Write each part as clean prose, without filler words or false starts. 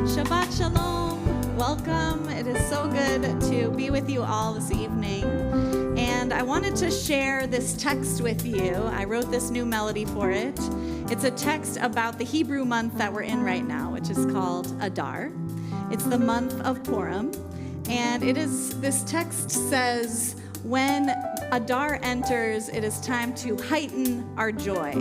Shabbat Shalom. Welcome. It is so good to be with you all this evening. And I wanted to share this text with you. I wrote this new melody for it. It's a text about the Hebrew month that we're in right now, which is called Adar. It's the month of Purim. And this text says, when Adar enters, it is time to heighten our joy.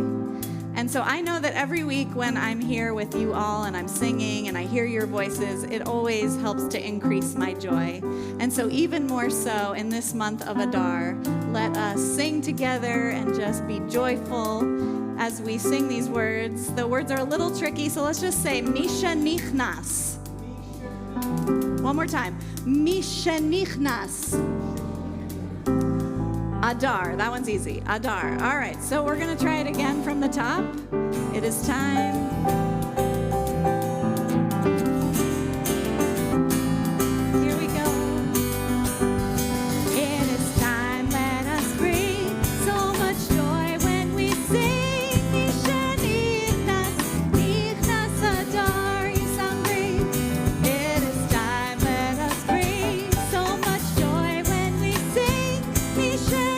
And so I know that every week when I'm here with you all and I'm singing and I hear your voices, it always helps to increase my joy. And so even more so in this month of Adar, let us sing together and just be joyful as we sing these words. The words are a little tricky, so let's just say, Misha Nichnas. One more time. Misha Nichnas. Adar, that one's easy. Adar. All right, so we're going to try it again from the top. It is time. Here we go. It is time, let us bring so much joy when we sing. Misha Nichnas, Nichnas Adar, Yisangri. It is time, let us bring so much joy when we sing. Misha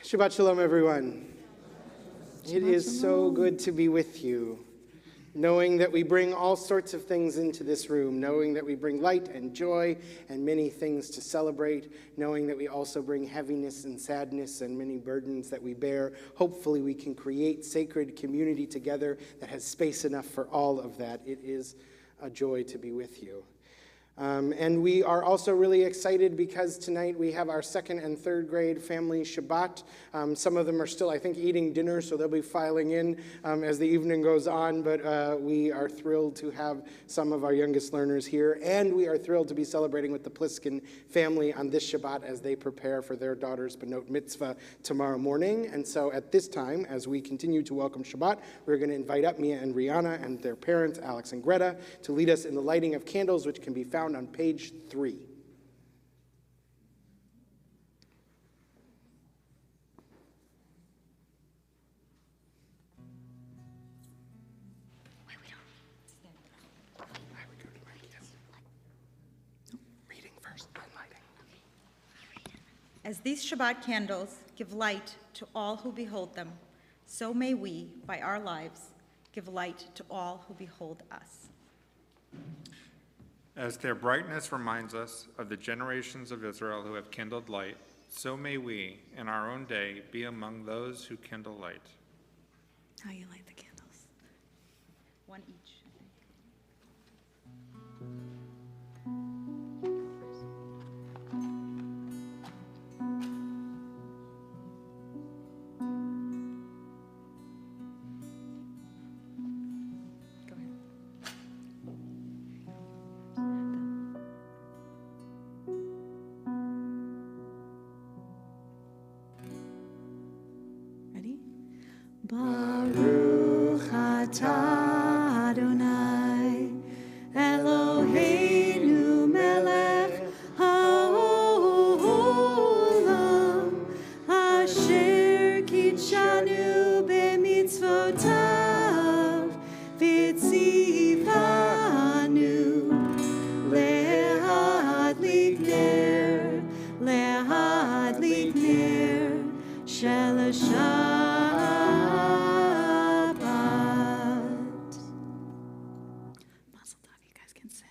Shabbat Shalom, everyone. It is so good to be with you, knowing that we bring all sorts of things into this room, knowing that we bring light and joy and many things to celebrate, knowing that we also bring heaviness and sadness and many burdens that we bear. Hopefully we can create sacred community together that has space enough for all of that. It is a joy to be with you. And we are also really excited because tonight we have our second and third grade family Shabbat. Some of them are still, I think, eating dinner, so they'll be filing in as the evening goes on. But we are thrilled to have some of our youngest learners here. And we are thrilled to be celebrating with the Pliskin family on this Shabbat as they prepare for their daughter's Benot Mitzvah tomorrow morning. And so at this time, as we continue to welcome Shabbat, we're going to invite up Mia and Rihanna and their parents, Alex and Greta, to lead us in the lighting of candles, which can be found on page 3. Reading first, then lighting. As these Shabbat candles give light to all who behold them, so may we, by our lives, give light to all who behold us. As their brightness reminds us of the generations of Israel who have kindled light, so may we, in our own day, be among those who kindle light. How you light the candles? One each, I think. Go ahead. Ready? Baruch atah ציוונו להדליק נר של השבת. Mazel tov, you guys can sit.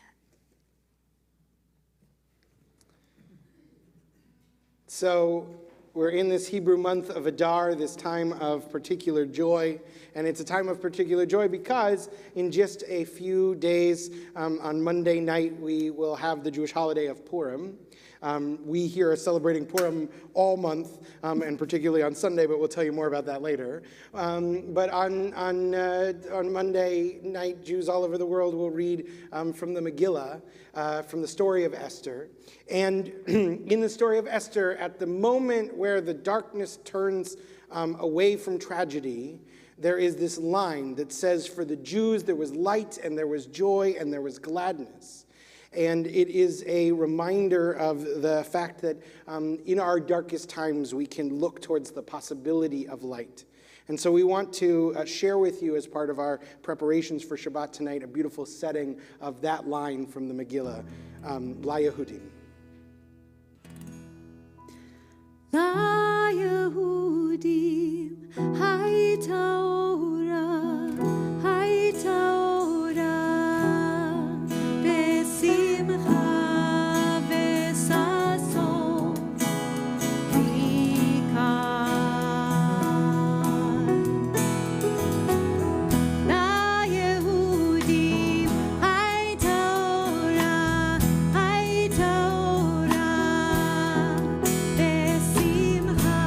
So we're in this Hebrew month of Adar, this time of particular joy. And it's a time of particular joy because in just a few days, on Monday night, we will have the Jewish holiday of Purim. We here are celebrating Purim all month, and particularly on Sunday, but we'll tell you more about that later. But on Monday night, Jews all over the world will read from the Megillah, from the story of Esther. And in the story of Esther, at the moment where the darkness turns away from tragedy, there is this line that says, for the Jews there was light and there was joy and there was gladness. And it is a reminder of the fact that in our darkest times we can look towards the possibility of light. And so we want to share with you, as part of our preparations for Shabbat tonight, a beautiful setting of that line from the Megillah, La Yehudim. La Yehudim hayta ora besimcha vesason vikan. La Yehudim hayta ora besimcha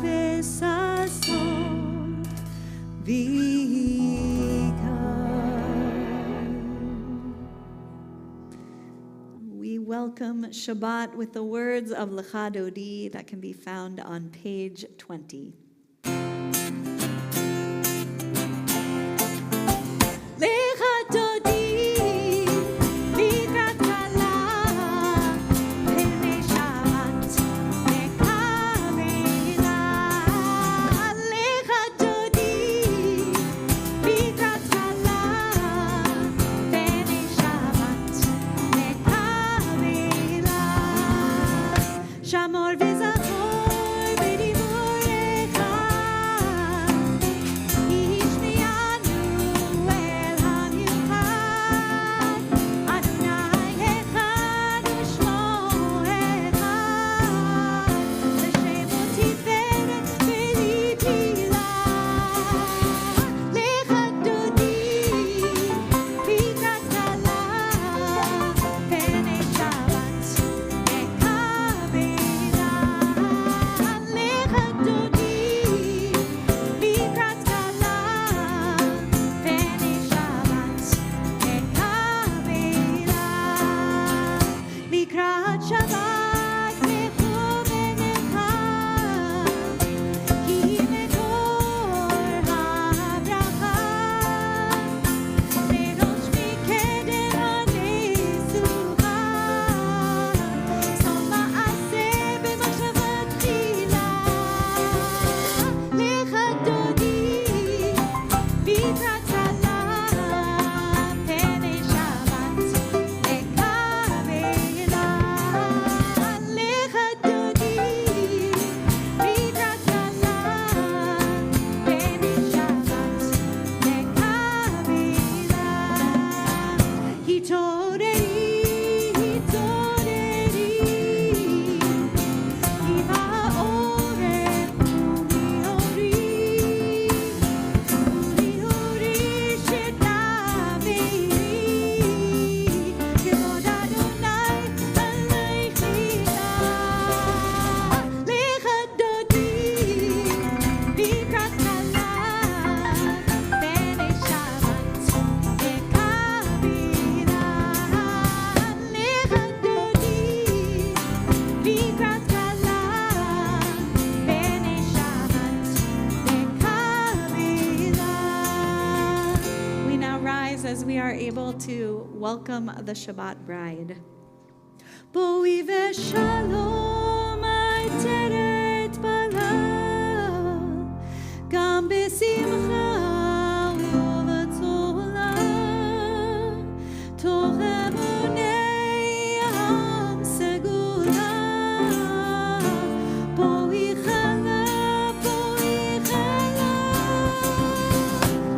vesason vikan. We welcome Shabbat with the words of Lecha Dodi that can be found on page 20. Shamor v'zachor b'divurecha, ishmianu el hamiuchad, Adonai echad u'shmo echad, l'shemo tiferet v'litila, lecha dodi v'katala, p'nei Shabbat nekavela. לקראת כלה ונשבת בקבילה. We now rise as we are able to welcome the Shabbat bride. בואי ושלום עטרת בלה, גם בשמחה ובצהלה, תוך אמוני העם סגולה. בואי חלה, בואי חלה,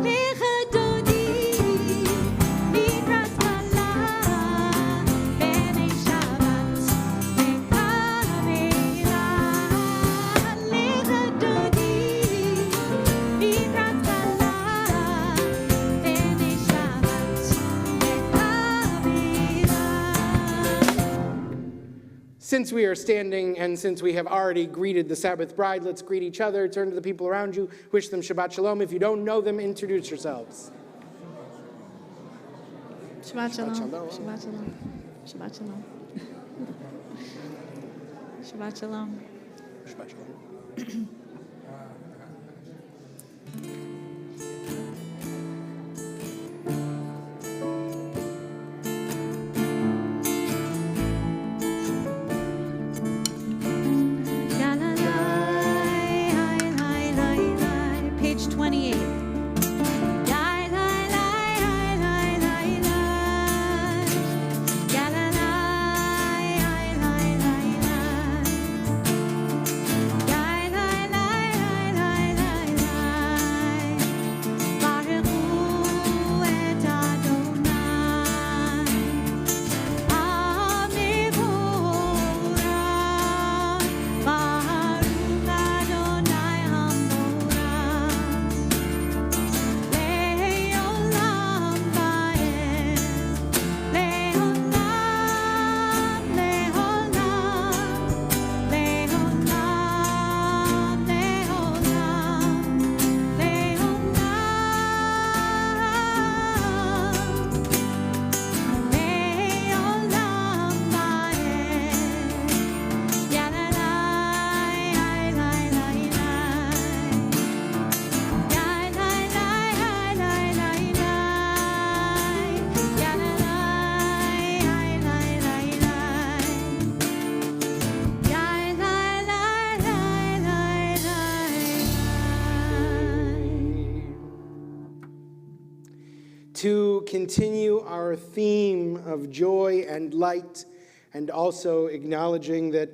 לך דודי לקראת כלה ונשבת בקבילה. לך דודי לקראת כלה ונשבת בקבילה. Since we are standing and since we have already greeted the Sabbath bride, let's greet each other. Turn to the people around you. Wish them Shabbat Shalom. If you don't know them, introduce yourselves. Shabbat shalom. Shalom. Shabbat shalom. Shabbat shalom. Shabbat shalom. Shabbat Shalom. Page 28. To continue our theme of joy and light, and also acknowledging that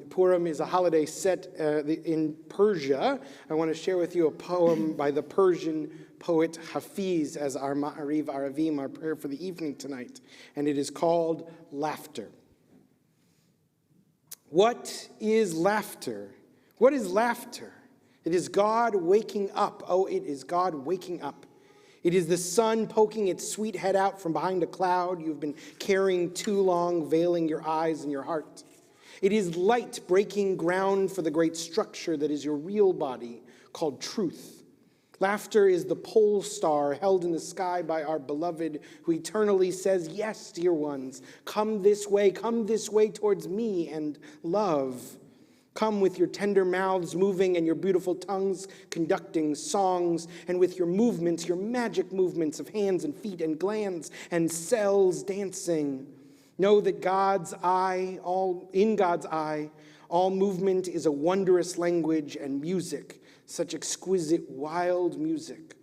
Purim is a holiday set in Persia, I want to share with you a poem by the Persian poet Hafiz as our Ma'ariv Aravim, our prayer for the evening tonight, and it is called Laughter. What is laughter? What is laughter? It is God waking up. Oh, it is God waking up. It is the sun poking its sweet head out from behind a cloud you've been carrying too long, veiling your eyes and your heart. It is light breaking ground for the great structure that is your real body, called truth. Laughter is the pole star held in the sky by our beloved, who eternally says, yes, dear ones, come this way towards me and love. Come with your tender mouths moving and your beautiful tongues conducting songs, and with your movements, your magic movements of hands and feet and glands and cells dancing. Know that in God's eye, all movement is a wondrous language and music, such exquisite, wild music.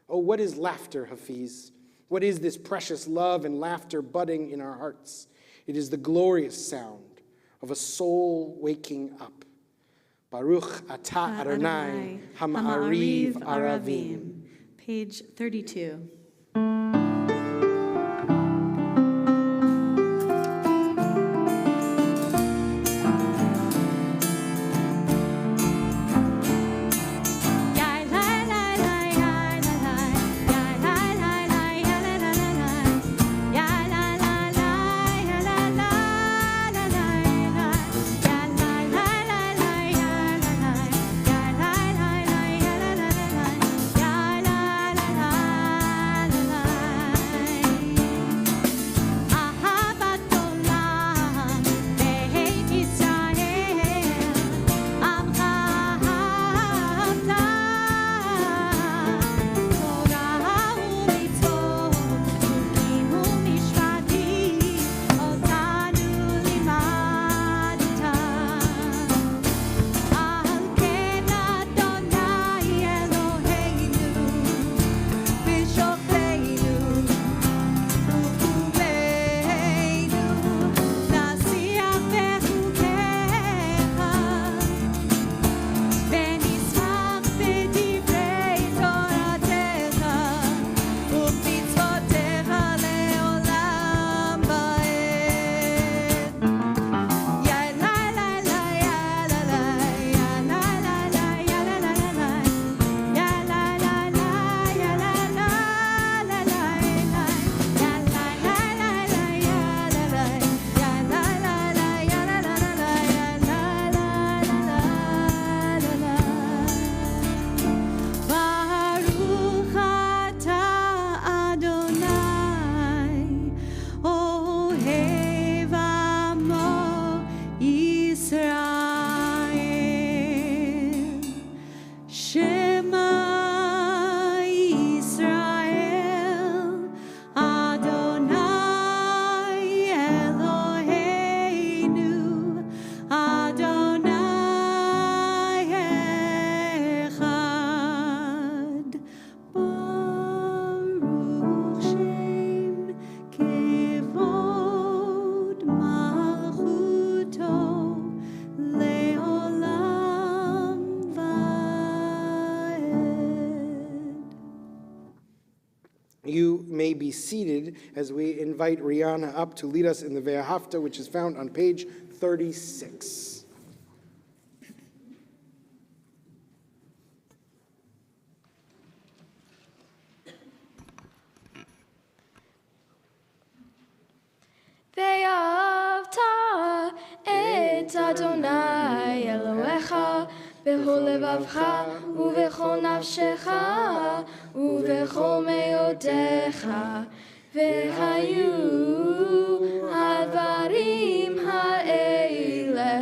Oh, what is laughter, Hafiz? What is this precious love and laughter budding in our hearts? It is the glorious sound of a soul waking up. Baruch atah Adonai Hama'ariv Aravim. Page 32. may be seated as we invite Rihanna up to lead us in the Ve'ahavta, which is found on page 36. ואהבת את אדוני אלוהיך בכל לבבך ובכל נפשך ובכל מאודיך. והיו הדברים האלה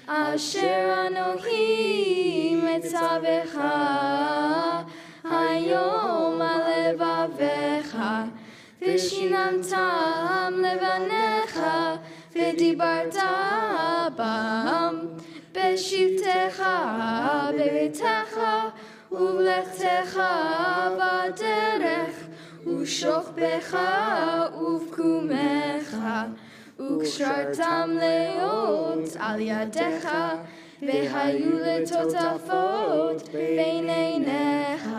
אשר אנוכי מצווך היום על לבביך. ושיננתם לבניך, ודיברת בם, בשבתך, בביתך, ובלכתך בדרך, ושוכבך ובקומך, וקשרתם להיות על ידיך, והיו לטוטפות בין עיניך,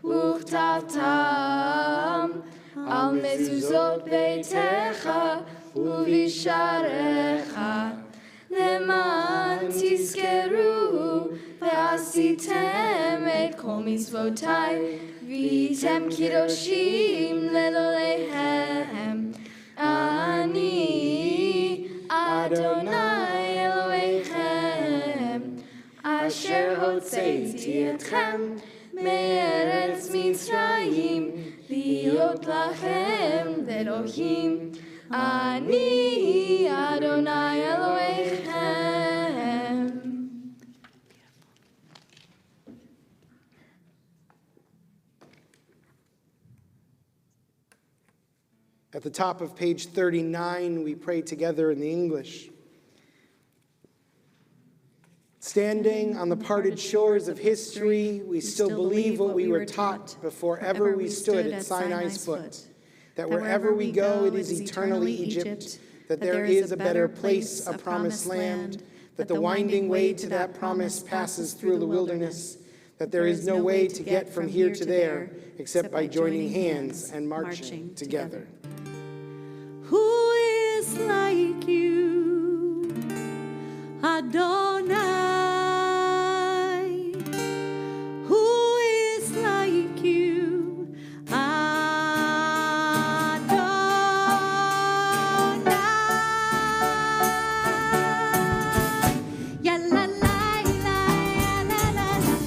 וכתבתם על מזוזות ביתך ובשעריך, למען תזכרו ועשיתם את כל מצוותיי, והייתם קדושים לאלוהיהם. אני אדוני אלוהיכם, אשר הוצאתי אתכם מארץ מצרים, להיות לכם לאלוהים. אני אדוני אלוהיכם. At the top of page 39, we pray together in the English. Standing on the parted shores of history, we still believe what we were taught before ever we stood at Sinai's foot, that wherever we go it is eternally Egypt, that there is a better place, a promised land, that the winding way to that promise passes through the wilderness, that there is no way to get from here to there except by joining hands and marching together. Who is like you, Adonai? Who is like you, Adonai? Ya la la la, ya la la la,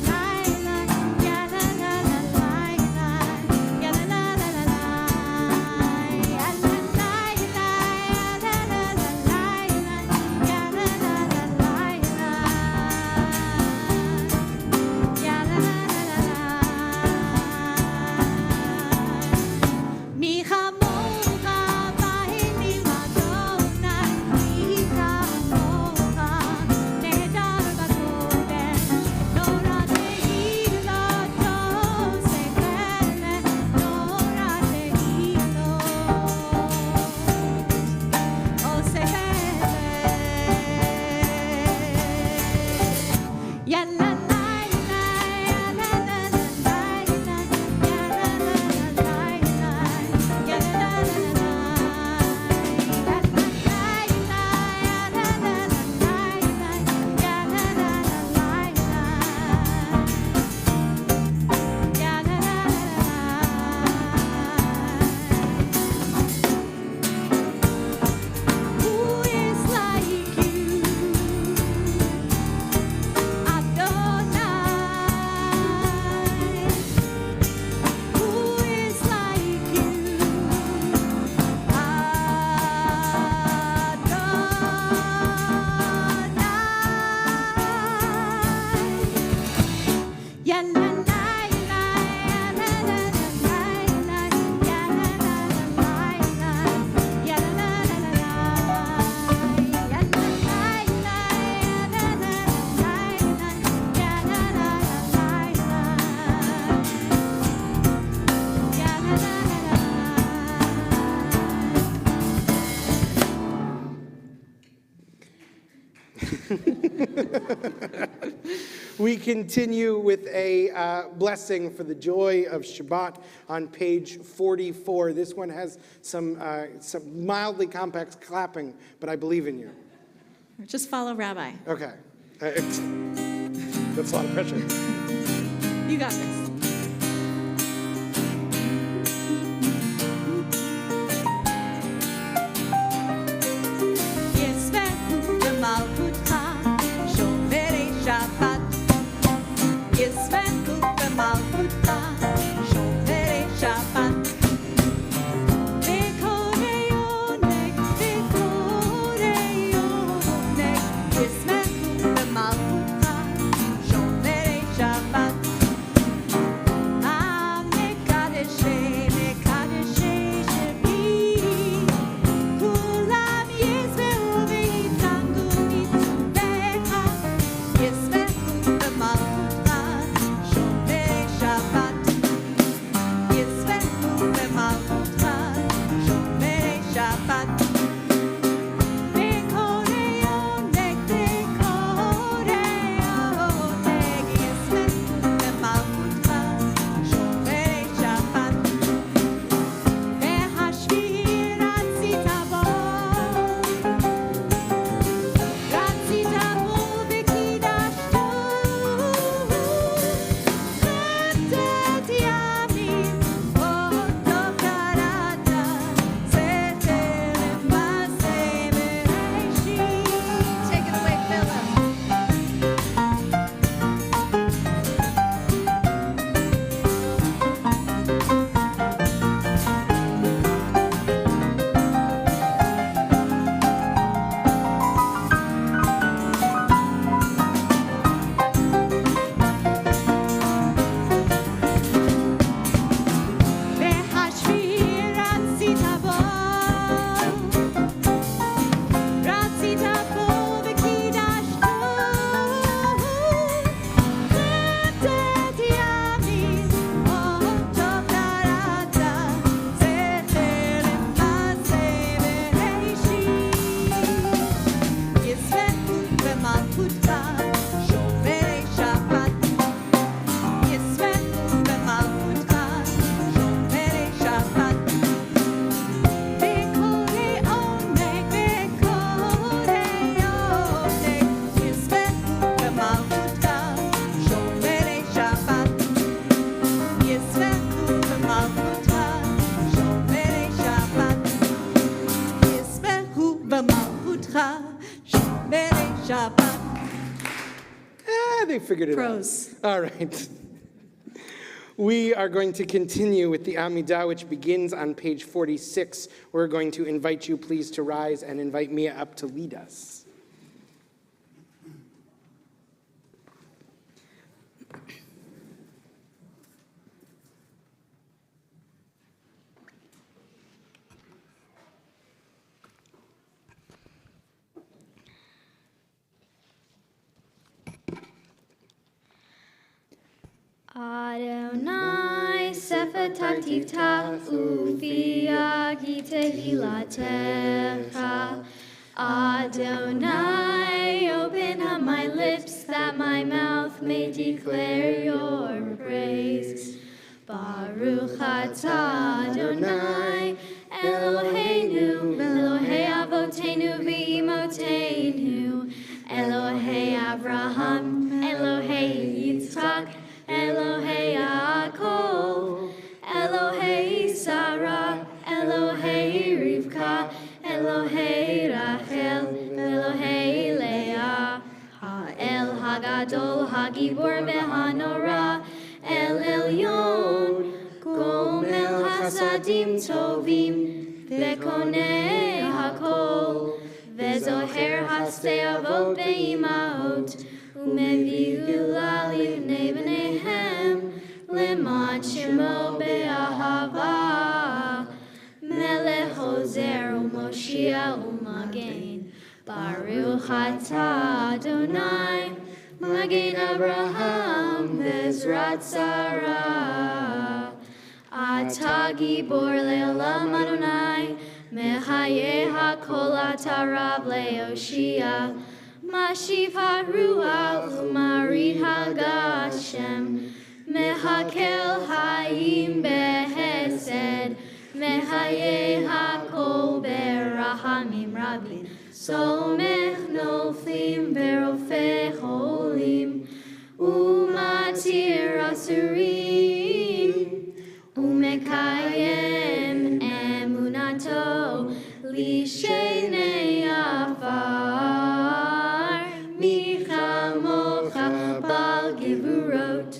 ya la la la, ya la la la, ya la la la. We continue with a blessing for the joy of Shabbat on page 44. This one has some mildly complex clapping, but I believe in you. Just follow Rabbi. Okay. That's a lot of pressure. You got this. They figured it Pros. out. All right. We are going to continue with the Amidah, which begins on page 46. We're going to invite you, please, to rise and invite Mia up to lead us. Adonai sefatati ufiagi tehilatecha. Adonai, open up my lips that my mouth may declare your praise. Baruch atah Adonai, Eloheinu, Elohei avotenu v'imotenu, Elohei Abraham, Elohei Yitzchak, Elohei Yaakov, Elohei Sarah, Elohei Rivka, Elohei Rachel, Elohei Leah, Ha'el Hagadol, Hagibor ve'hanora, El Elyon, Gomel Hasadim Tovim, Ve'konei Hakol, Ve'zoher Hasei Avot Ve'imahot, Umevi Gula Livnei B'neihem, Leman Shemo Be'ahava, Melech Hozer U'Moshiach U'Magen, Baruch atah Adonai, Magen Abraham Ve'ezrat Sarah. Atah Gibor Le'olam Adonai, Mechaye HaKol Atah Rav Le'Yoshia, Mashiv haruach umarid hagashem. Mehakel hayim behesed. Mehaye hakol berahamim rabim. Somech noflim verofeh holim. Umatir asurim. Umekayem emunato. Lishenei afar. Michamocha bal givurot.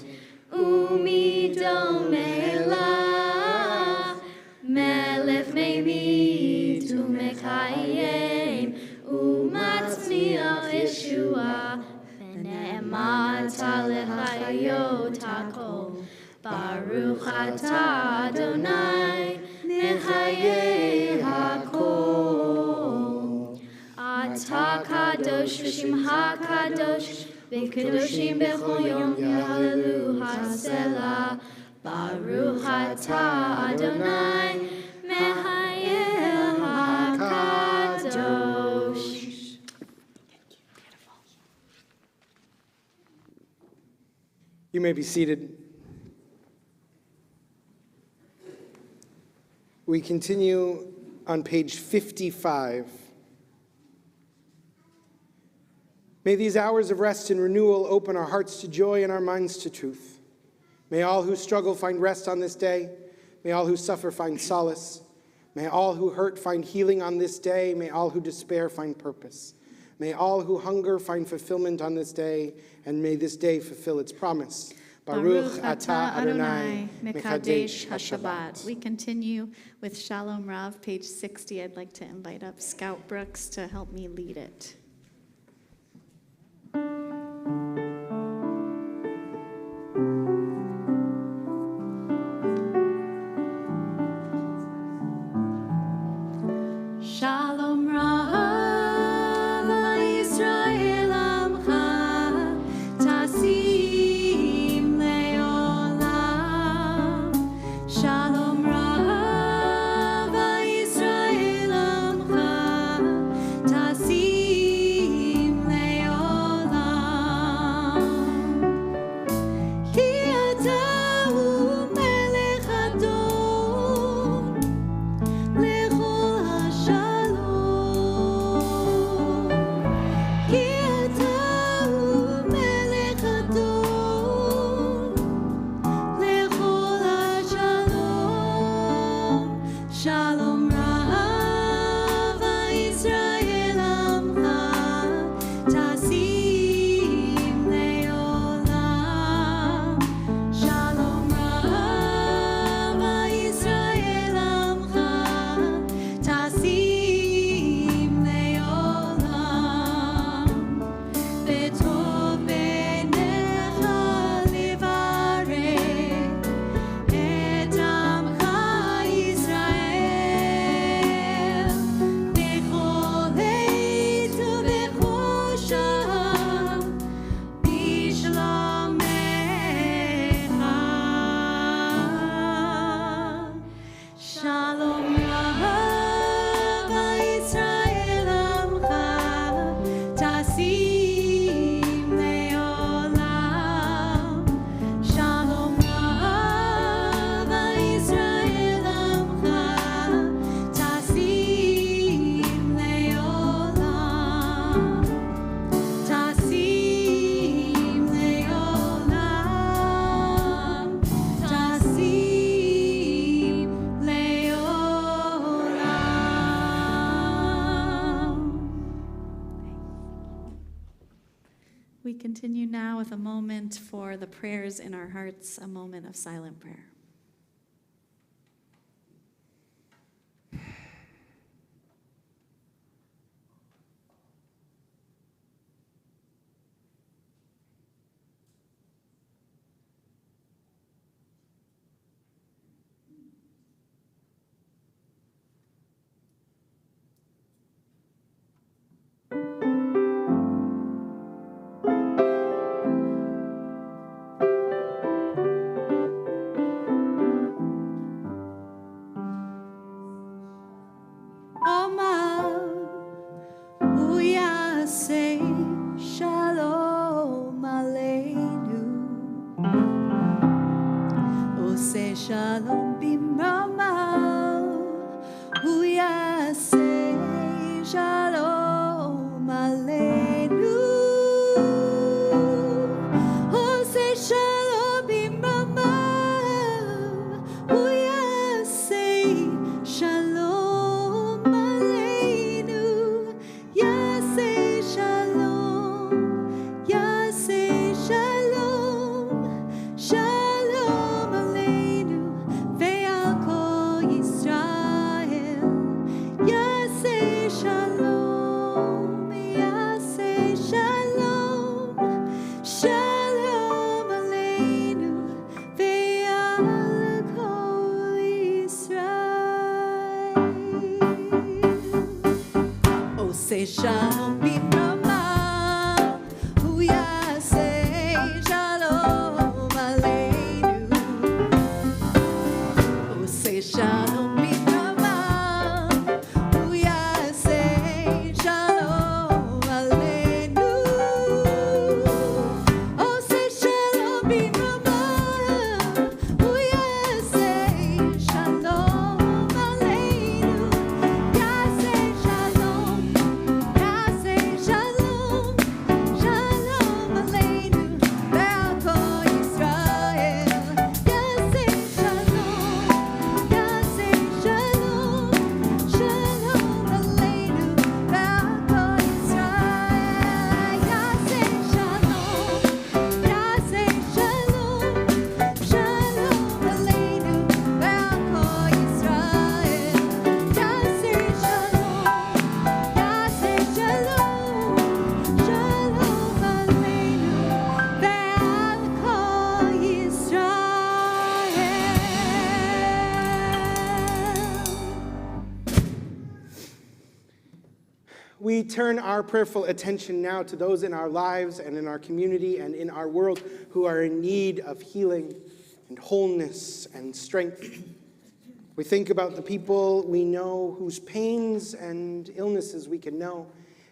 Umidomela. Melech meimit umekayem. Umatzmiach Yeshua. V'ne'emata lechayot hakol. Baruch atah Adonai. Nechayeh hakol. Atah kadosh v'shimcha kadosh. V'kedoshim b'chol yom yahallelu haselah. Baruch atah Adonai. Mechayeh hakadosh. You may be seated. We continue on page 55. May these hours of rest and renewal open our hearts to joy and our minds to truth. May all who struggle find rest on this day. May all who suffer find solace. May all who hurt find healing on this day. May all who despair find purpose. May all who hunger find fulfillment on this day, and may this day fulfill its promise. Baruch atah Adonai, Mekadesh HaShabbat. We continue with Shalom Rav, page 60. I'd like to invite up Scout Brooks to help me lead it. Shalom Rav, Yisrael Amcha, Tasim Leolam. Shalom Rav, Yisrael Amcha, Tasim Leolam. Ki ata hu melech adon, lechol hashalom. Ki ata hu melech adon, lechol hashalom. Shalom Rav, Yisrael Amcha, Tasim Leolam. Shalom Rav, Yisrael Amcha, Tasim Leolam. B'tov b'necha levarech et amcha Yisrael. B'chol עת ובכל שעה, בשלומך. Shalom Rav, Yisrael Amcha, Tasim Leolam. Shalom Rav, Yisrael Amcha, Tasim Leolam. Tasim Leolam. Tasim Leolam. We continue now with a moment for the prayers in our hearts, a moment of silent prayer. shalom bimromav, hu yaseh shalom aleinu. Oseh shalom bimromav, hu yaseh shalom aleinu. Yaseh shalom, yaseh shalom, shalom aleinu ve'al kol Yisrael. Yaseh shalom, yaseh shalom, shalom aleinu ve'al kol Yisrael. Oh, say shalom bimromav, hu yaseh shalom aleinu. Oh, say shalom bimromav, hu yaseh shalom aleinu. Oh, say shalom bimromav, hu yaseh shalom aleinu. Yaseh shalom, yaseh shalom, shalom aleinu ve'al kol Yisrael. Yaseh shalom, yaseh shalom, shalom aleinu ve'al kol Yisrael. Yaseh shalom, yaseh shalom, shalom aleinu ve'al kol Yisrael. Yaseh shalom, yaseh shalom, shalom aleinu ve'al kol Yisrael. We turn our prayerful attention now to those in our lives and in our community and in our world who are in need of healing and wholeness and strength. We think about the people we know whose pains and illnesses we can know,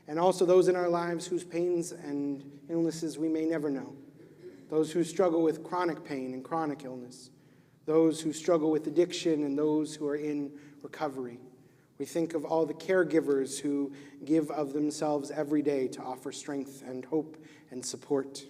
and also those in our lives whose pains and illnesses we may never know. Those who struggle with chronic pain and chronic illness. Those who struggle with addiction and those who are in recovery. We think of all the caregivers who give of themselves every day to offer strength and hope and support.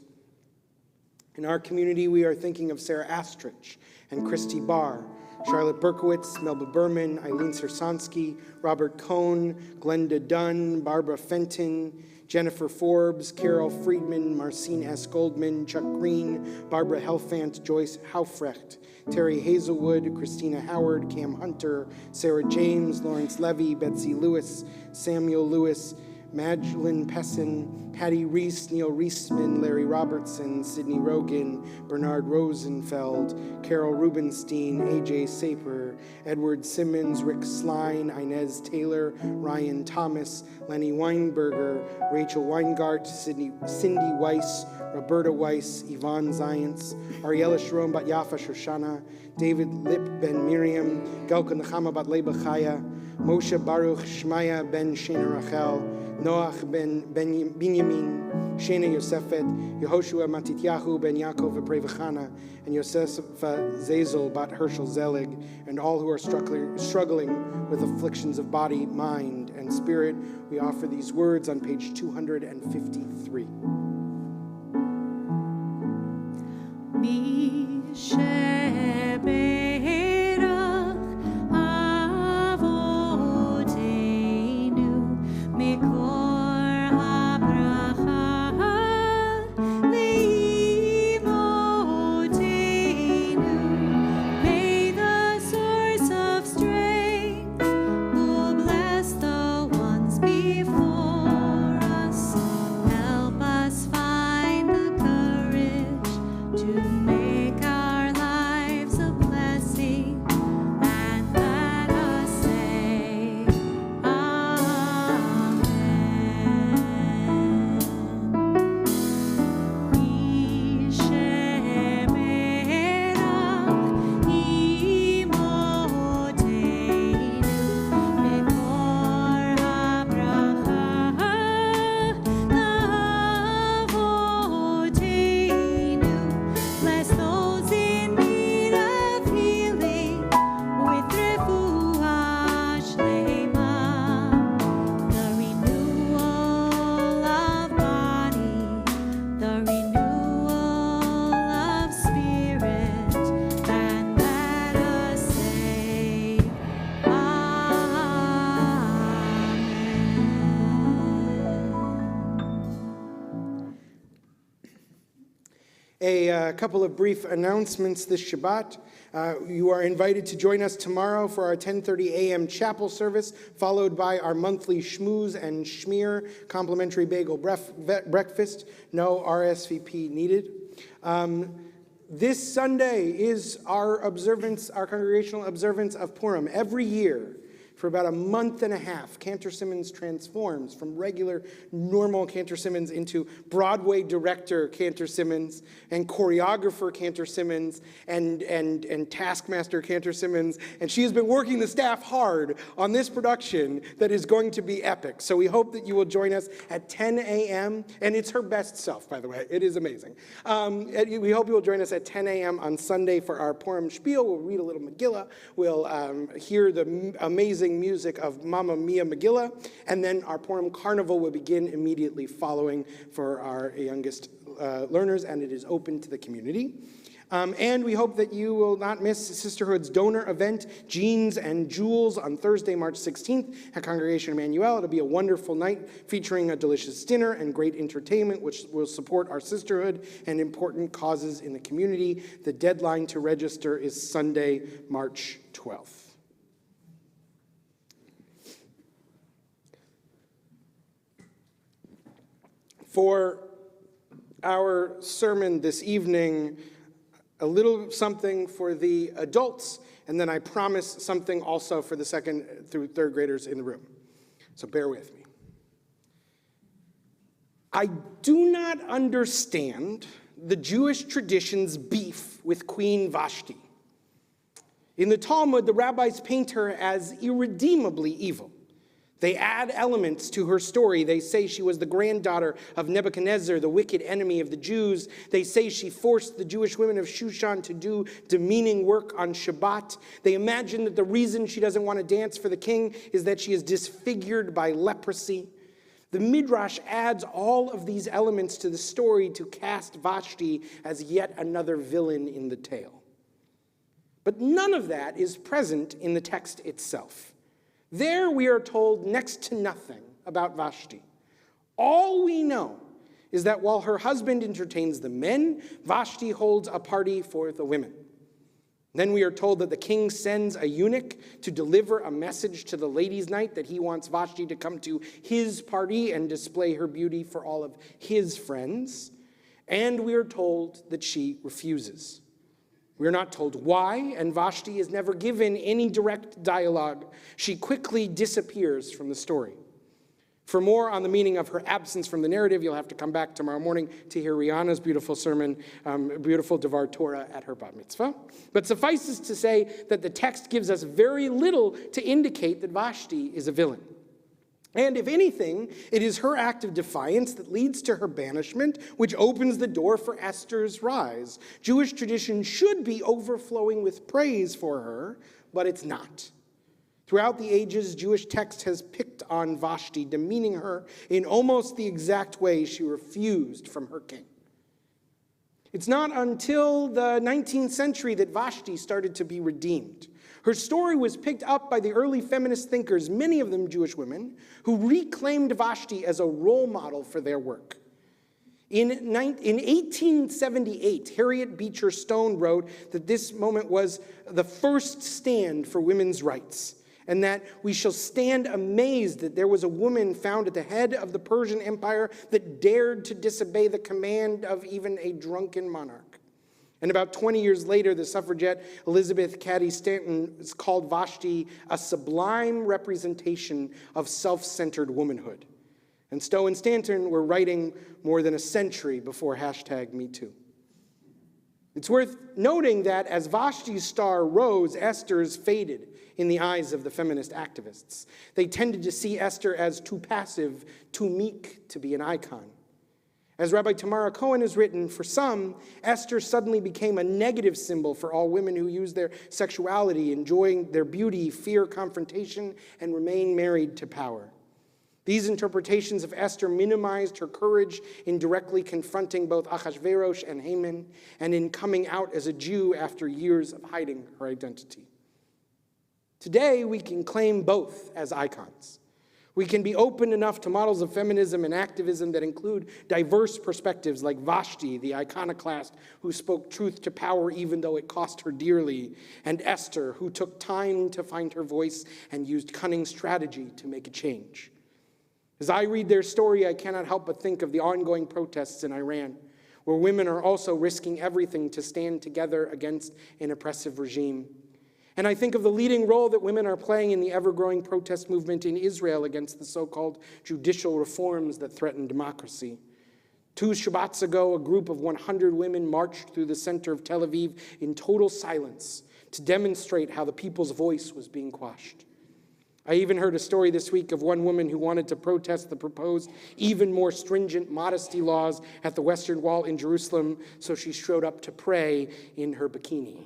In our community, we are thinking of Sarah Astrich and Christy Barr, Charlotte Berkowitz, Melba Berman, Eileen Sersansky, Robert Cohn, Glenda Dunn, Barbara Fenton, Jennifer Forbes, Carol Friedman, Marcine S. Goldman, Chuck Green, Barbara Helfant, Joyce Haufrecht, Terry Hazelwood, Christina Howard, Cam Hunter, Sarah James, Lawrence Levy, Betsy Lewis, Samuel Lewis, Magdalene Pessin, Hattie Reese, Neil Reisman, Larry Robertson, Sidney Rogan, Bernard Rosenfeld, Carol Rubenstein, AJ Saper, Edward Simmons, Rick Sline, Inez Taylor, Ryan Thomas, Lenny Weinberger, Rachel Weingart, Cindy Weiss, Roberta Weiss, Yvonne Zients, Ariella Sharon Bat Yafa Shoshana, David Lip Ben Miriam, Gelka Nechama Bat Leba Chaya, Moshe Baruch Shmaya Ben Shena Rachel, Noach Ben Binyamin, Shena Yosefet, Yehoshua Matityahu Ben Yaakov Prevachana, and Yosefa Zazel Bat Herschel Zelig, and all who are struggling with afflictions of body, mind, and spirit. We offer these words on page 253. May the source of strength who bless the ones before us, help us A couple of brief announcements this Shabbat. You are invited to join us tomorrow for our 10:30 a.m. chapel service, followed by our monthly Schmooze and Schmear complimentary bagel breakfast. No RSVP needed. This Sunday is our congregational observance of Purim. Every year, for about a month and a half, Cantor Simmons transforms from regular, normal Cantor Simmons into Broadway director Cantor Simmons and choreographer Cantor Simmons and taskmaster Cantor Simmons. And she has been working the staff hard on this production that is going to be epic. So we hope that you will join us at 10 a.m. And it's her best self, by the way. It is amazing. We hope you will join us at 10 a.m. on Sunday for our Purim spiel. We'll read a little Megillah. We'll hear the amazing music of Mamma Mia Megillah, and then our Purim Carnival will begin immediately following for our youngest learners, and it is open to the community. And we hope that you will not miss Sisterhood's donor event, Jeans and Jewels, on Thursday, March 16th at Congregation Emanu. It'll be a wonderful night featuring a delicious dinner and great entertainment, which will support our sisterhood and important causes in the community. The deadline to register is Sunday, March 12th. For our sermon this evening, a little something for the adults, and then I promise something also for the second through third graders in the room. So bear with me. I do not understand the Jewish tradition's beef with Queen Vashti. In the Talmud, the rabbis paint her as irredeemably evil. They add elements to her story. They say she was the granddaughter of Nebuchadnezzar, the wicked enemy of the Jews. They say she forced the Jewish women of Shushan to do demeaning work on Shabbat. They imagine that the reason she doesn't want to dance for the king is that she is disfigured by leprosy. The Midrash adds all of these elements to the story to cast Vashti as yet another villain in the tale. But none of that is present in the text itself. There we are told next to nothing about Vashti. All we know is that while her husband entertains the men, Vashti holds a party for the women. Then we are told that the king sends a eunuch to deliver a message to the ladies' night that he wants Vashti to come to his party and display her beauty for all of his friends. And we are told that she refuses. We are not told why, and Vashti is never given any direct dialogue. She quickly disappears from the story. For more on the meaning of her absence from the narrative, you'll have to come back tomorrow morning to hear Rihanna's beautiful sermon, beautiful Devar Torah at her bat mitzvah. But suffices to say that the text gives us very little to indicate that Vashti is a villain. And if anything, it is her act of defiance that leads to her banishment, which opens the door for Esther's rise. Jewish tradition should be overflowing with praise for her, but it's not. Throughout the ages, Jewish text has picked on Vashti, demeaning her in almost the exact way she refused from her king. It's not until the 19th century that Vashti started to be redeemed. Her story was picked up by the early feminist thinkers, many of them Jewish women, who reclaimed Vashti as a role model for their work. In 1878, Harriet Beecher Stowe wrote that this moment was the first stand for women's rights, and that we shall stand amazed that there was a woman found at the head of the Persian Empire that dared to disobey the command of even a drunken monarch. And about 20 years later, the suffragette Elizabeth Cady Stanton called Vashti a sublime representation of self-centered womanhood. And Stowe and Stanton were writing more than a century before #MeToo. It's worth noting that as Vashti's star rose, Esther's faded in the eyes of the feminist activists. They tended to see Esther as too passive, too meek to be an icon. As Rabbi Tamara Cohen has written, for some, Esther suddenly became a negative symbol for all women who use their sexuality, enjoying their beauty, fear confrontation, and remain married to power. These interpretations of Esther minimized her courage in directly confronting both Achashverosh and Haman, and in coming out as a Jew after years of hiding her identity. Today, we can claim both as icons. We can be open enough to models of feminism and activism that include diverse perspectives like Vashti, the iconoclast who spoke truth to power even though it cost her dearly, and Esther, who took time to find her voice and used cunning strategy to make a change. As I read their story, I cannot help but think of the ongoing protests in Iran, where women are also risking everything to stand together against an oppressive regime. And I think of the leading role that women are playing in the ever-growing protest movement in Israel against the so-called judicial reforms that threaten democracy. 2 Shabbats ago, a group of 100 women marched through the center of Tel Aviv in total silence to demonstrate how the people's voice was being quashed. I even heard a story this week of one woman who wanted to protest the proposed even more stringent modesty laws at the Western Wall in Jerusalem, so she showed up to pray in her bikini.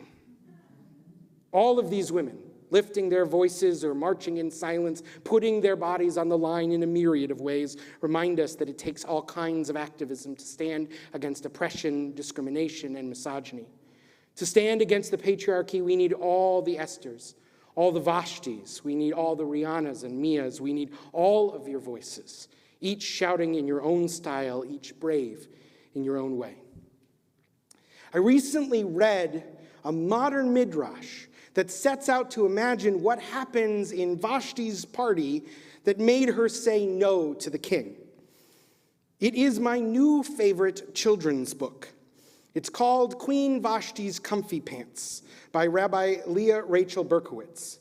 All of these women, lifting their voices or marching in silence, putting their bodies on the line in a myriad of ways, remind us that it takes all kinds of activism to stand against oppression, discrimination, and misogyny. To stand against the patriarchy, we need all the Esthers, all the Vashtis, we need all the Rihannas and Mias, we need all of your voices, each shouting in your own style, each brave in your own way. I recently read a modern midrash that sets out to imagine what happens in Vashti's party that made her say no to the king. It is my new favorite children's book. It's called Queen Vashti's Comfy Pants by Rabbi Leah Rachel Berkowitz.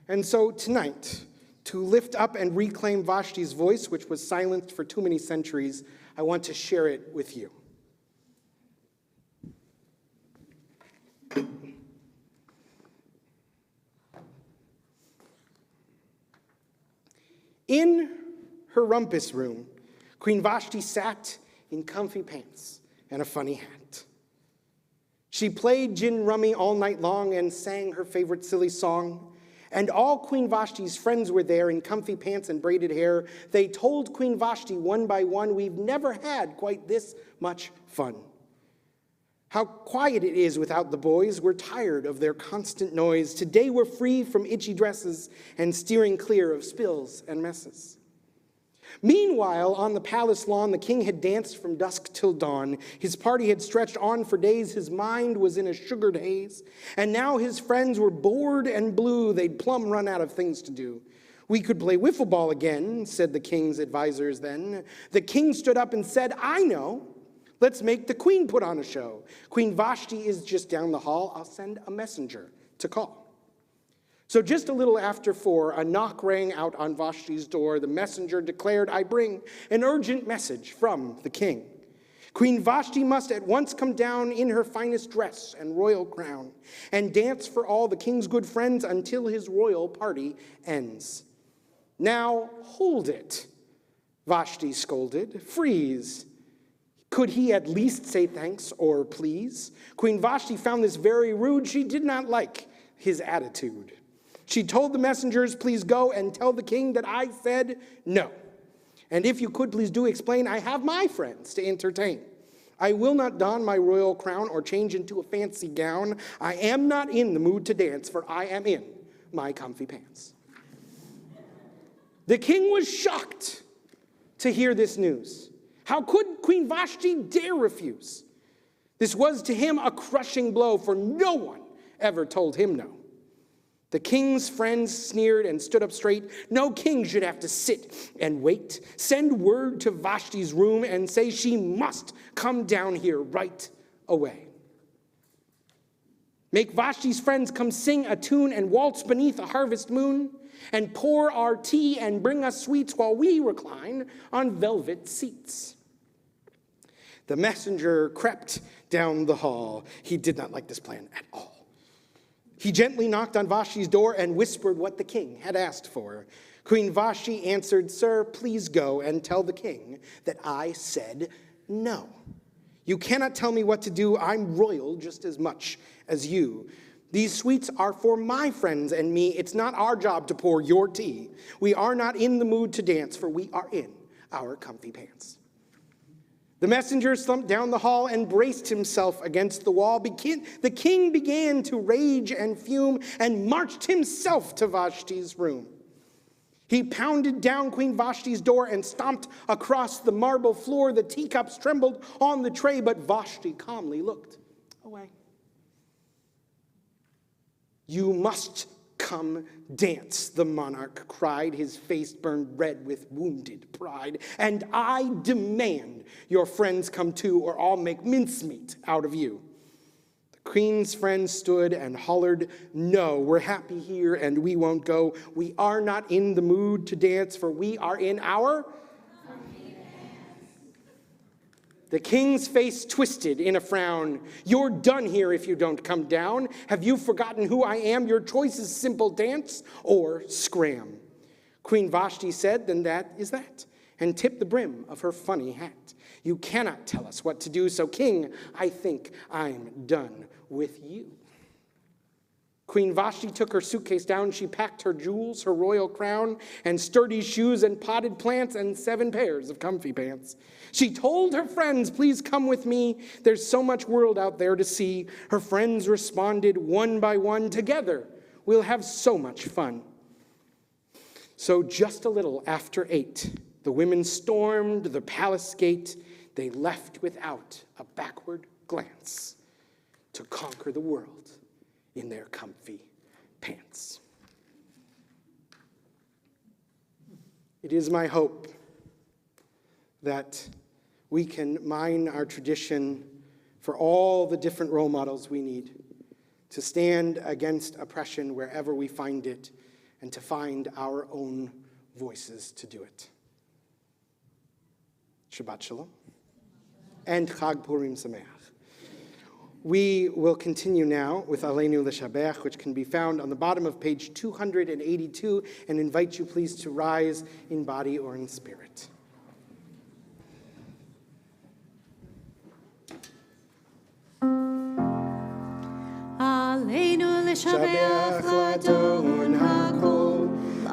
And so tonight, to lift up and reclaim Vashti's voice, which was silenced for too many centuries, I want to share it with you. In her rumpus room, Queen Vashti sat in comfy pants and a funny hat. She played gin rummy all night long and sang her favorite silly song. And all Queen Vashti's friends were there in comfy pants and braided hair. They told Queen Vashti one by one, "We've never had quite this much fun. How quiet it is without the boys. We're tired of their constant noise. Today we're free from itchy dresses and steering clear of spills and messes." Meanwhile, on the palace lawn, the king had danced from dusk till dawn. His party had stretched on for days. His mind was in a sugared haze. And now his friends were bored and blue. They'd plumb run out of things to do. "We could play wiffle ball again," said the king's advisors then. The king stood up and said, "I know. Let's make the queen put on a show. Queen Vashti is just down the hall. I'll send a messenger to call." So just a little after 4, a knock rang out on Vashti's door. The messenger declared, "I bring an urgent message from the king. Queen Vashti must at once come down in her finest dress and royal crown and dance for all the king's good friends until his royal party ends." "Now, hold it," Vashti scolded. "Freeze. Could he at least say thanks or please?" Queen Vashti found this very rude. She did not like his attitude. She told the messengers, "Please go and tell the king that I said no. And if you could, please do explain, I have my friends to entertain. I will not don my royal crown or change into a fancy gown. I am not in the mood to dance, for I am in my comfy pants." The king was shocked to hear this news. How could Queen Vashti dare refuse? This was to him a crushing blow, for no one ever told him no. The king's friends sneered and stood up straight. "No king should have to sit and wait. Send word to Vashti's room and say she must come down here right away. Make Vashti's friends come sing a tune and waltz beneath a harvest moon and pour our tea and bring us sweets while we recline on velvet seats." The messenger crept down the hall. He did not like this plan at all. He gently knocked on Vashti's door and whispered what the king had asked for. Queen Vashti answered, "Sir, please go and tell the king that I said no. You cannot tell me what to do. I'm royal just as much as you. These sweets are for my friends and me. It's not our job to pour your tea. We are not in the mood to dance, for we are in our comfy pants." The messenger slumped down the hall and braced himself against the wall. The king began to rage and fume and marched himself to Vashti's room. He pounded down Queen Vashti's door and stomped across the marble floor. The teacups trembled on the tray, but Vashti calmly looked away. "You must come dance," the monarch cried. His face burned red with wounded pride. "And I demand your friends come too, or I'll make mincemeat out of you." The queen's friends stood and hollered, "No, we're happy here and we won't go. We are not in the mood to dance, for we are in our..." The king's face twisted in a frown. "You're done here if you don't come down. Have you forgotten who I am? Your choice is simple: dance or scram." Queen Vashti said, "Then that is that," and tipped the brim of her funny hat. "You cannot tell us what to do, so king, I think I'm done with you." Queen Vashti took her suitcase down. She packed her jewels, her royal crown, and sturdy shoes and potted plants and 7 pairs of comfy pants. She told her friends, "Please come with me. There's so much world out there to see." Her friends responded one by one, "Together, we'll have so much fun." So just a little after 8, the women stormed the palace gate. They left without a backward glance to conquer the world in their comfy pants. It is my hope that we can mine our tradition for all the different role models we need to stand against oppression wherever we find it and to find our own voices to do it. Shabbat Shalom and Chag Purim Sameach. We will continue now with Aleinu L'Shabech, which can be found on the bottom of page 282, and invite you please to rise in body or in spirit. Aleinu l'shabeach l'adon hakol,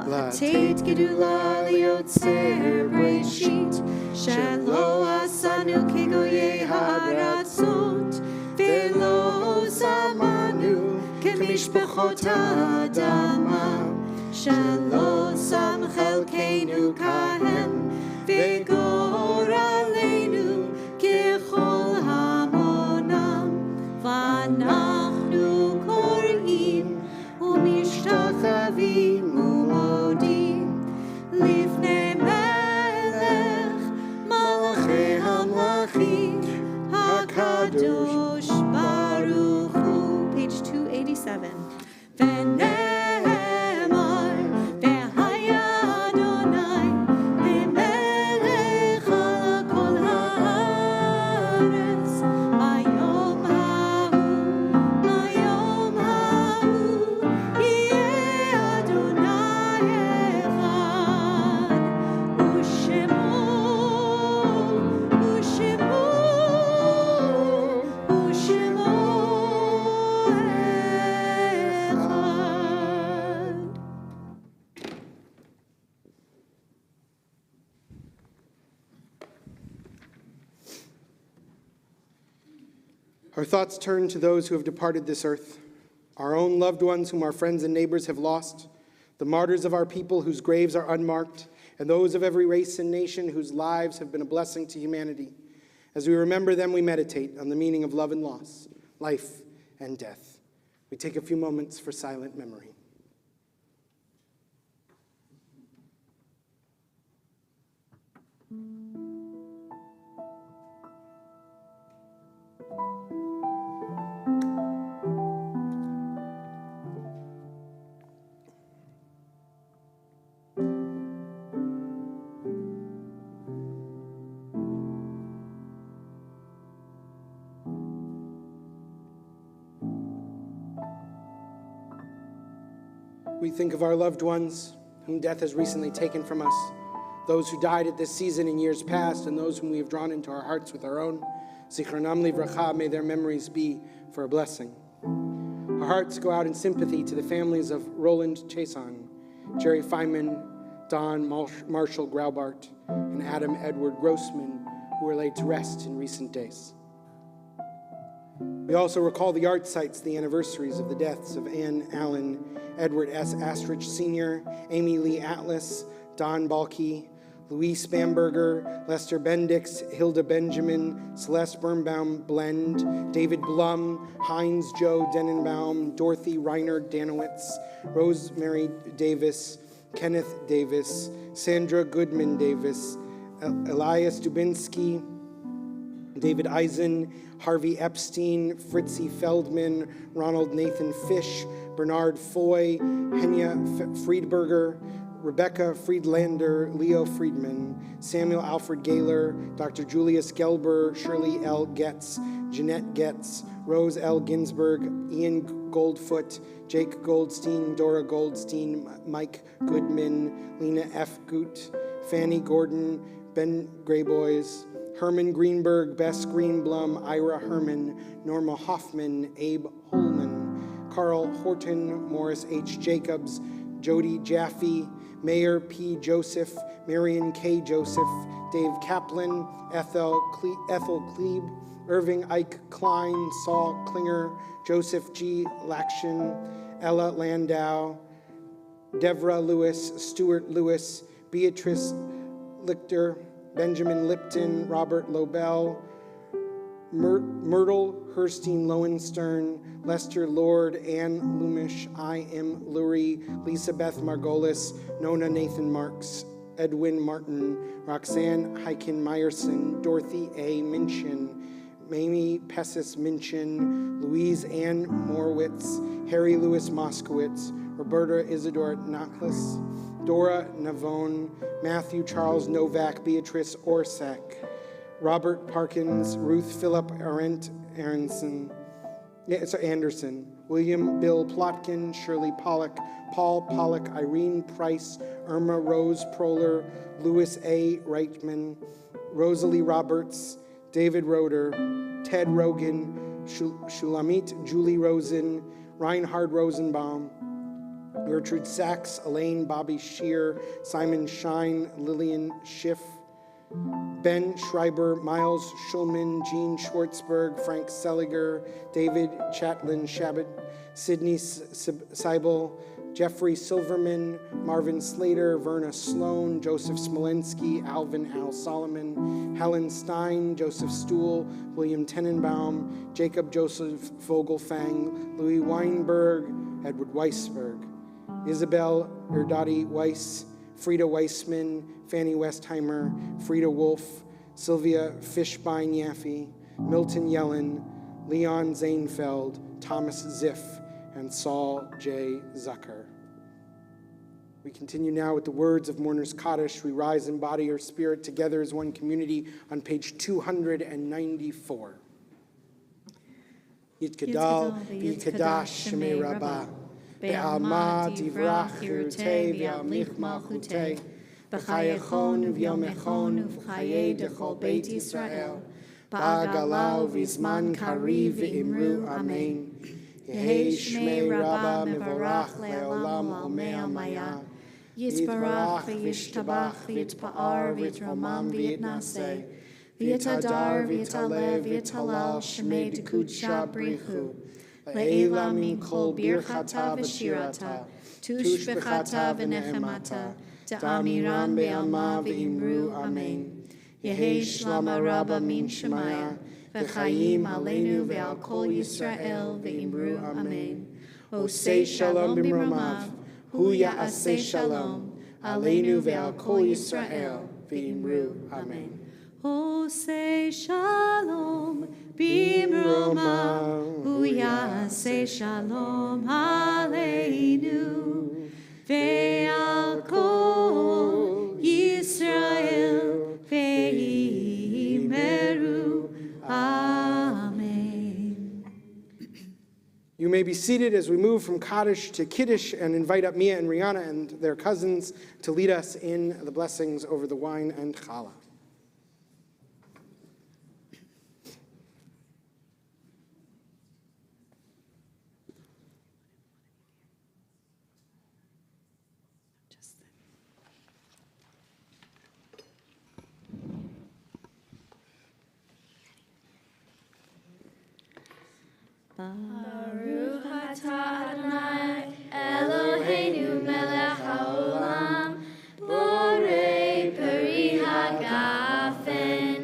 l'ateit gedula liotzer breshit, shelo asanu kegoyei ha'aratzot, velo zamanu kemishpachot ha'adama, shelo sam chelkeinu kahem, v'gor aleinu kechol hamonam, v'anachnu korim umishtachavim umodim lifnei melech malachei hamlachim hakadosh baruch hu. Page 287. V'ne'emar v'haya Adonai lemelech al kol haaretz hayom ha'u yeh Adonai echad u'shemo echad. Our thoughts turn to those who have departed this earth, our own loved ones whom our friends and neighbors have lost, the martyrs of our people whose graves are unmarked, and those of every race and nation whose lives have been a blessing to humanity. As we remember them, we meditate on the meaning of love and loss, life and death. We take a few moments for silent memory. We think of our loved ones whom death has recently taken from us, those who died at this season in years past, and those whom we have drawn into our hearts with our own. Zichronam livracha, may their memories be for a blessing. Our hearts go out in sympathy to the families of Roland Chason, Jerry Feynman, Don Marshall Graubart, and Adam Edward Grossman, who were laid to rest in recent days. We also recall the art sites, the anniversaries of the deaths of Ann Allen, Edward S. Astrich Sr., Amy Lee Atlas, Don Balke, Louise Bamberger, Lester Bendix, Hilda Benjamin, Celeste Birnbaum Blend, David Blum, Heinz Joe Denenbaum, Dorothy Reiner Danowitz, Rosemary Davis, Kenneth Davis, Sandra Goodman Davis, Elias Dubinsky, David Eisen, Harvey Epstein, Fritzy Feldman, Ronald Nathan Fish, Bernard Foy, Henya Friedberger, Rebecca Friedlander, Leo Friedman, Samuel Alfred Gaylor, Dr. Julius Gelber, Shirley L. Getz, Jeanette Getz, Rose L. Ginsberg, Ian Goldfoot, Jake Goldstein, Dora Goldstein, Mike Goodman, Lena F. Goot, Fanny Gordon, Ben Grayboys, Herman Greenberg, Bess Greenblum, Ira Herman, Norma Hoffman, Abe Holman, Carl Horton, Morris H. Jacobs, Jody Jaffe, Mayor P. Joseph, Marion K. Joseph, Dave Kaplan, Ethel Klebe, Irving Ike Klein, Saul Klinger, Joseph G. Lakshin, Ella Landau, Devra Lewis, Stuart Lewis, Beatrice Lichter, Benjamin Lipton, Robert Lobel, Myrtle Herstein Lowenstern, Lester Lord, Ann Lumish, I. M. Lurie, Lisa Beth Margolis, Nona Nathan Marks, Edwin Martin, Roxanne Heiken Meyerson, Dorothy A. Minchin, Mamie Pessis Minchin, Louise Ann Morwitz, Harry Louis Moskowitz, Roberta Isidore Naklis, Dora Navone, Matthew Charles Novak, Beatrice Orsak, Robert Parkins, Ruth Phillip Arendt Anderson, William Bill Plotkin, Shirley Pollock, Paul Pollock, Irene Price, Irma Rose Proler, Louis A. Reitman, Rosalie Roberts, David Roeder, Ted Rogan, Shulamit Julie Rosen, Reinhard Rosenbaum, Gertrude Sachs, Elaine Bobby Shear, Simon Shine, Lillian Schiff, Ben Schreiber, Miles Schulman, Jean Schwartzberg, Frank Seliger, David Chatlin Shabbat, Sidney Seibel, Jeffrey Silverman, Marvin Slater, Verna Sloan, Joseph Smolensky, Alvin Al Solomon, Helen Stein, Joseph Stuhl, William Tenenbaum, Jacob Joseph Vogelfang, Louis Weinberg, Edward Weisberg, Isabel Erdadi Weiss, Frida Weissman, Fanny Westheimer, Frida Wolf, Sylvia Fishbein Yaffe, Milton Yellen, Leon Zainfeld, Thomas Ziff, and Saul J. Zucker. We continue now with the words of Mourner's Kaddish. We rise in body or spirit together as one community on page 294. Yitkadal v'yitkadash shemei rabbah, be'alma divrach chirutei v'yamlich malchutei, b'chayechon v'yomechon v'chayei dechol Beit Yisrael, ba'agalau v'zman kariv v'imru amen. Yehei shmei rabbah mevarach le'olam omei maya, Yisbarach v'yishtabach v'yitpa'ar v'yitromam v'yitnaseh, v'yitadar v'yitalev v'yitalal shmei dekudsha brichu, le'ela min kol birchata v'shirata, tushbechata v'nechemata, ta'amiram be'alma v'imru amen. Yehei shlama rabbah min shemaya, v'chayim aleinu ve'al kol Yisrael v'imru amen. Osei shalom b'mromav, hu ya'aseh shalom, aleinu ve'al kol Yisrael v'imru amen. Osei shalom b'mromav, hu ya'aseh shalom aleinu ve'al kol Yisrael v'imru amen. You may be seated as we move from Kaddish to Kiddush and invite up Mia and Rihanna and their cousins to lead us in the blessings over the wine and challah. Baruch atah Adonai Eloheinu melech haolam borei peri hagafen.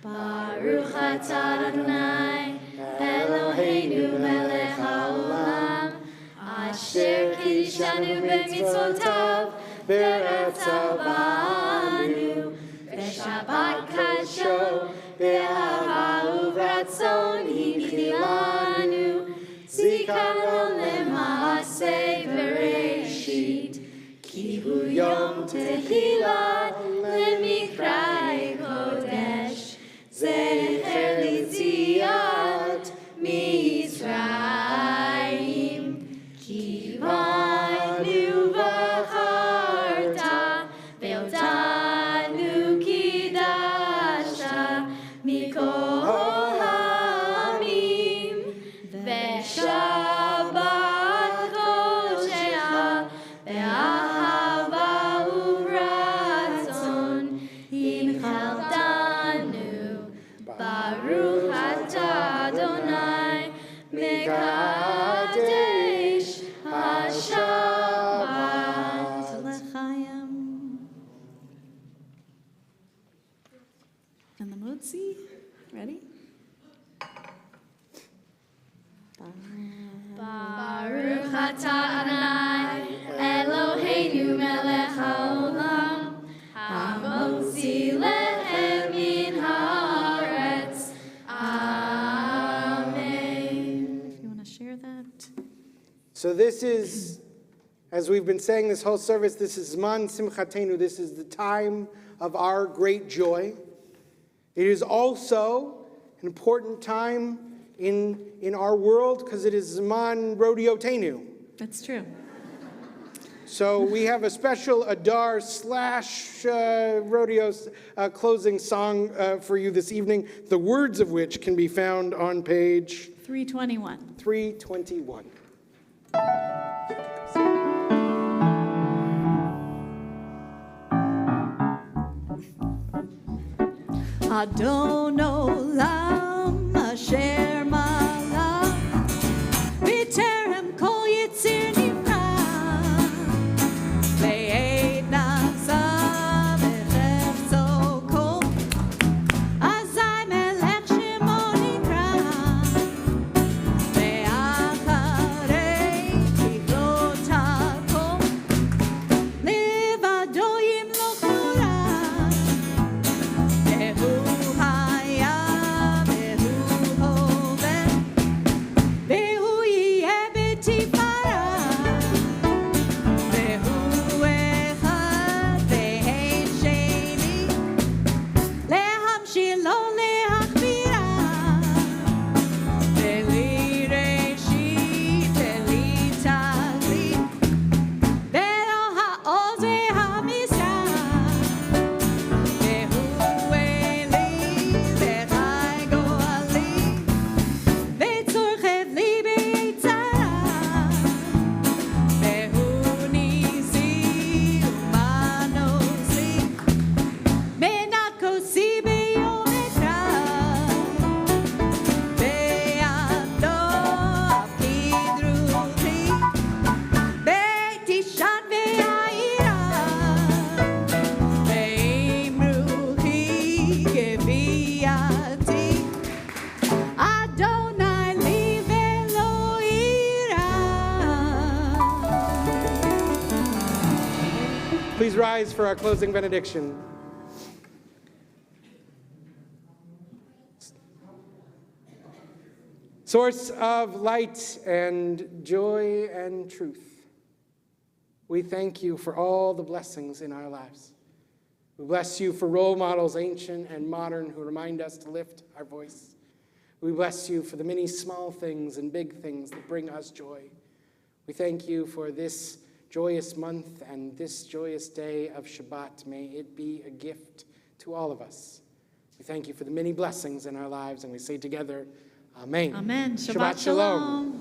Baruch atah Adonai Eloheinu melech haolam asher kiddushanu b'mitzvotav v'ratzah banu v'shabbat kasho v'ahava uvratzon hinchilanu zikaron lema'aseh bereshit ki hu yom tehillah lemikrai kodesh zecher litziat Mitzrayim ki banu v'charta ve'otanu kidashta mikol ha'amim ve'shabbat kodshea ve'ahava uvratzon hinchaltanu Baruch atah Adonai mekadesh hashabbat. L'chaim. And the motzi. Ready? Baruch atah Adonai Eloheinu melech haolam hamotzi lechem min haaretz. Amen. If you want to share that. So this is, as we've been saying this whole service, this is Zman Simchatenu. This is the time of our great joy. It is also an important time in our world because it is Zman Rodiotenu. That's true. So we have a special Adar / rodeo closing song for you this evening, the words of which can be found on page 321. 321. Adon olam asher malach b'terem kol yitzir nivra ve'ed nasa b'chefzo kol azai melech shemo nikra ve'acharei kivrot hakol livado yimloch torah ve'hu haya ve'hu hoven ve'hu yeh b'tifara ve'hu echad ve'ein sheni להמשילו להחבירה ולי ראשית ולי תכלית ולא העוז והמשרה והוא אלי וחי גואלי וצור חבלי ביצרה והוא ניסי ומנוסי מנקוסי ביום אקרא וידו הפקיד רוחי בתשען והעירה ועם רוחי גבייתי אדוני לי ולא יירא. Please rise for our closing benediction. Source of light and joy and truth, we thank you for all the blessings in our lives. We bless you for role models, ancient and modern, who remind us to lift our voice. We bless you for the many small things and big things that bring us joy. We thank you for this joyous month and this joyous day of Shabbat. May it be a gift to all of us. We thank you for the many blessings in our lives, and we say together, Amen. Amen. Shabbat shalom.